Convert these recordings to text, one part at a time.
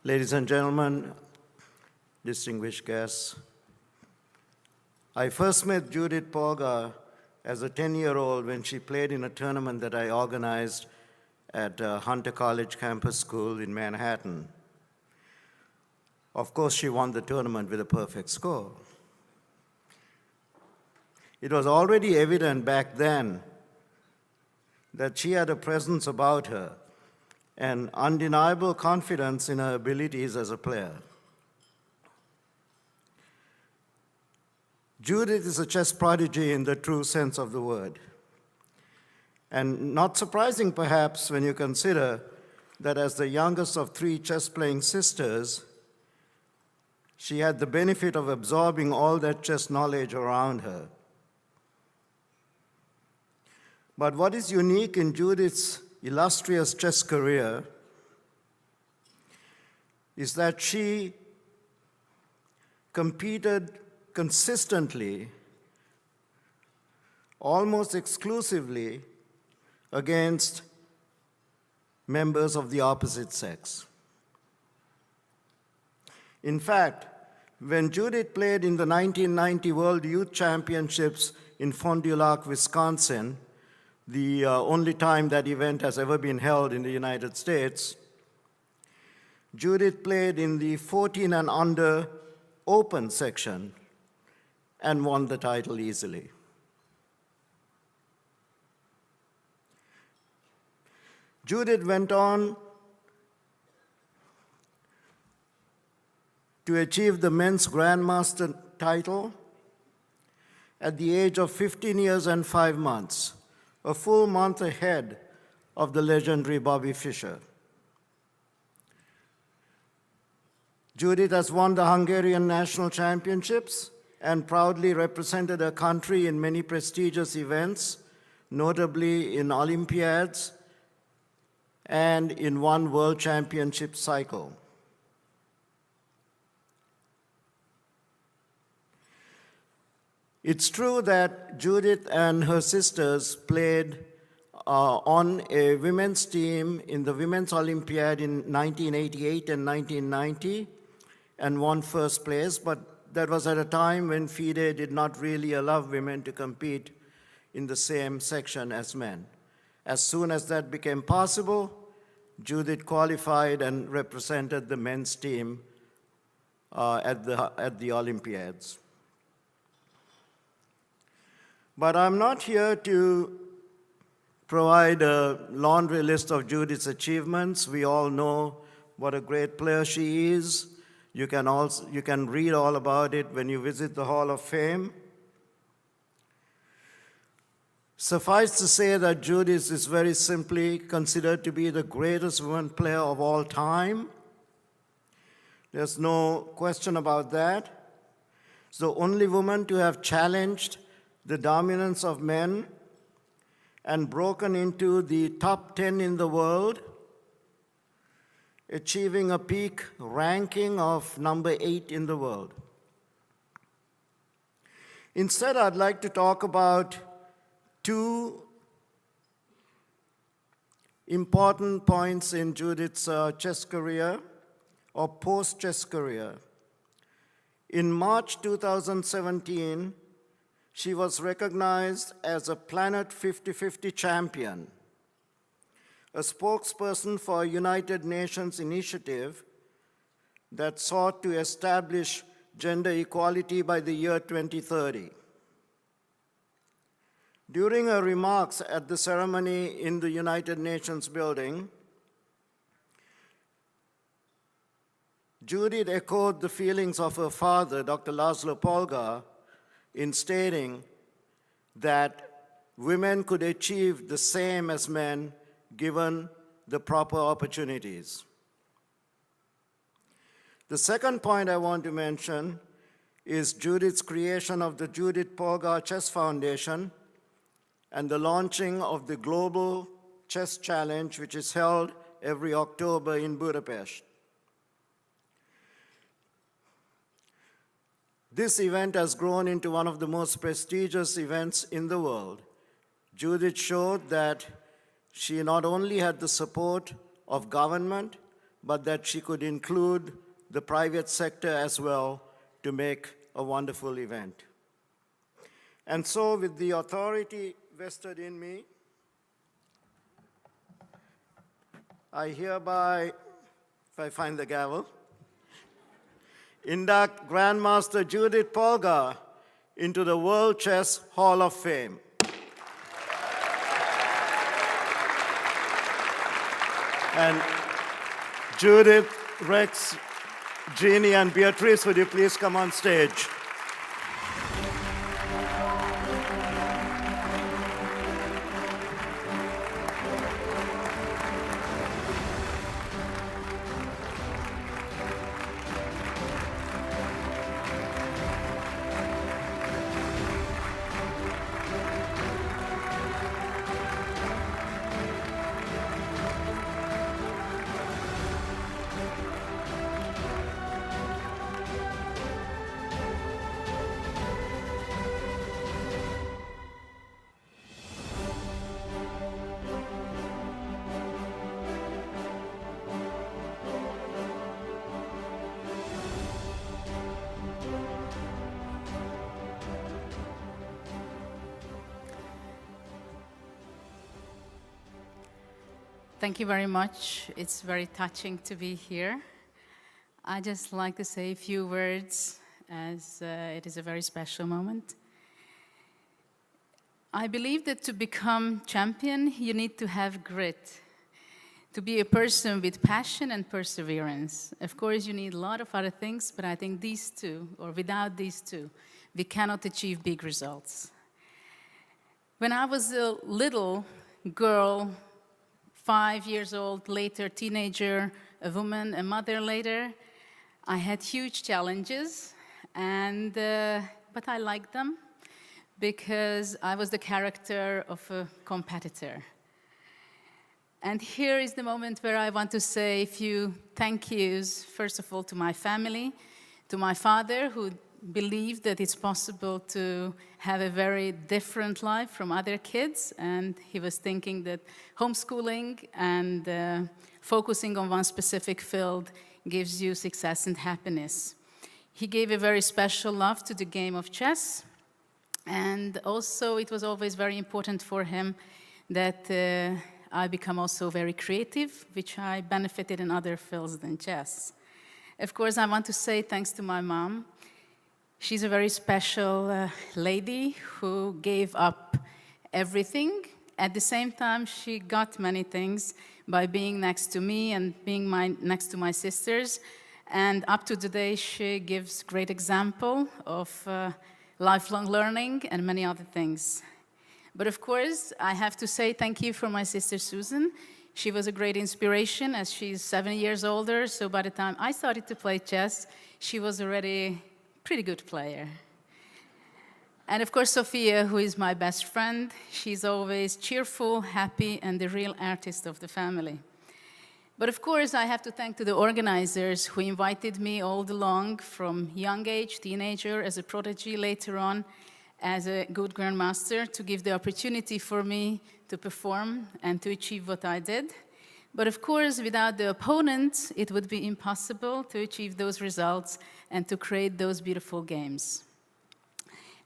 Ladies and gentlemen, distinguished guests, I first met Judit Polgar as a 10-year-old when she played in a tournament that I organized at Hunter College Campus School in Manhattan. Of course, she won the tournament with a perfect score. It was already evident back then that she had a presence about her and undeniable confidence in her abilities as a player. Judith is a chess prodigy in the true sense of the word. And not surprising, perhaps, when you consider that as the youngest of three chess-playing sisters, she had the benefit of absorbing all that chess knowledge around her. But what is unique in Judith's illustrious chess career is that she competed consistently, almost exclusively, against members of the opposite sex. In fact, when Judith played in the 1990 World Youth Championships in Fond du Lac, Wisconsin, the only time that event has ever been held in the United States, Judith played in the 14 and under open section and won the title easily. Judith went on to achieve the men's grandmaster title at the age of 15 years and 5 months, a full month ahead of the legendary Bobby Fischer. Judith has won the Hungarian national championships and proudly represented her country in many prestigious events, notably in Olympiads and in one world championship cycle. It's true that Judith and her sisters played on a women's team in the Women's Olympiad in 1988 and 1990 and won first place, but that was at a time when FIDE did not really allow women to compete in the same section as men. As soon as that became possible, Judith qualified and represented the men's team at the Olympiads. But I'm not here to provide a laundry list of Judith's achievements. We all know what a great player she is. You can read all about it when you visit the Hall of Fame. Suffice to say that Judith is very simply considered to be the greatest women player of all time. There's no question about that. She's the only woman to have challenged the dominance of men and broken into the top 10 in the world, achieving a peak ranking of number 8 in the world. Instead, I'd like to talk about two important points in Judith's chess career or post-chess career. In March 2017, she was recognized as a Planet 50/50 champion, a spokesperson for a United Nations initiative that sought to establish gender equality by the year 2030. During her remarks at the ceremony in the United Nations building, Judith echoed the feelings of her father, Dr. Laszlo Polgar, in stating that women could achieve the same as men given the proper opportunities. The second point I want to mention is Judith's creation of the Judit Polgar Chess Foundation and the launching of the Global Chess Challenge, which is held every October in Budapest. This event has grown into one of the most prestigious events in the world. Judith showed that she not only had the support of government, but that she could include the private sector as well to make a wonderful event. And so, with the authority vested in me, I hereby, if I find the gavel, induct Grandmaster Judit Polgar into the World Chess Hall of Fame. And Judith, Rex, Jeannie, and Beatrice, would you please come on stage? Thank you very much. It's very touching to be here. I just like to say a few words as it is a very special moment. I believe that to become champion, you need to have grit, to be a person with passion and perseverance. Of course, you need a lot of other things, but I think these two, or without these two, we cannot achieve big results. When I was a little girl, 5 years old, later teenager, a woman, a mother later, I had huge challenges, but I liked them because I was the character of a competitor. And here is the moment where I want to say a few thank yous, first of all, to my family, to my father, who believed that it's possible to have a very different life from other kids, and he was thinking that homeschooling and focusing on one specific field gives you success and happiness. He gave a very special love to the game of chess, and also it was always very important for him that I become also very creative, which I benefited in other fields than chess. Of course, I want to say thanks to my mom. She's a very special lady who gave up everything. At the same time, she got many things by being next to me and being next to my sisters. And up to today, she gives great example of lifelong learning and many other things. But of course, I have to say thank you for my sister Susan. She was a great inspiration as she's 7 years older. So by the time I started to play chess, she was already pretty good player. And of course, Sophia, who is my best friend, she's always cheerful, happy, and the real artist of the family. But of course, I have to thank to the organizers who invited me all along from young age, teenager, as a prodigy, later on as a good grandmaster, to give the opportunity for me to perform and to achieve what I did. But of course, without the opponents, it would be impossible to achieve those results and to create those beautiful games.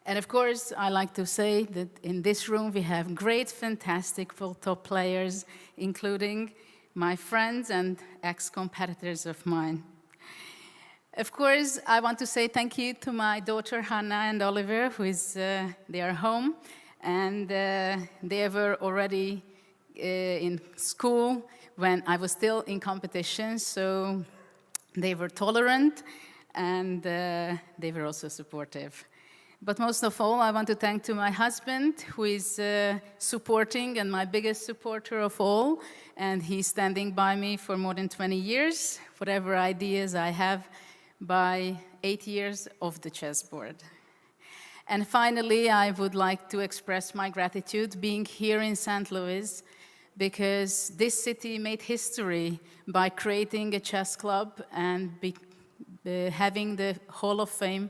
And of course, I like to say that in this room we have great, fantastic top players, including my friends and ex-competitors of mine. Of course, I want to say thank you to my daughter Hannah and Oliver, who is they are home, and they were already in school when I was still in competition, so they were tolerant and they were also supportive. But most of all, I want to thank to my husband, who is supporting and my biggest supporter of all, and he's standing by me for more than 20 years, whatever ideas I have by 8 years of the chessboard. And finally, I would like to express my gratitude being here in St. Louis, because this city made history by creating a chess club and having the Hall of Fame,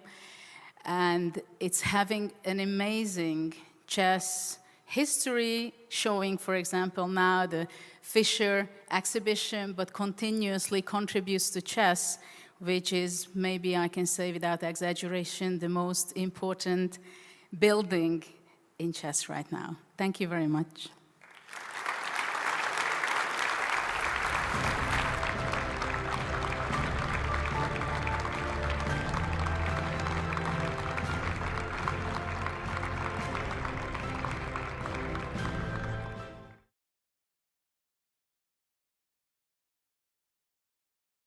and it's having an amazing chess history showing, for example, now the Fischer exhibition, but continuously contributes to chess, which is, maybe I can say without exaggeration, the most important building in chess right now. Thank you very much.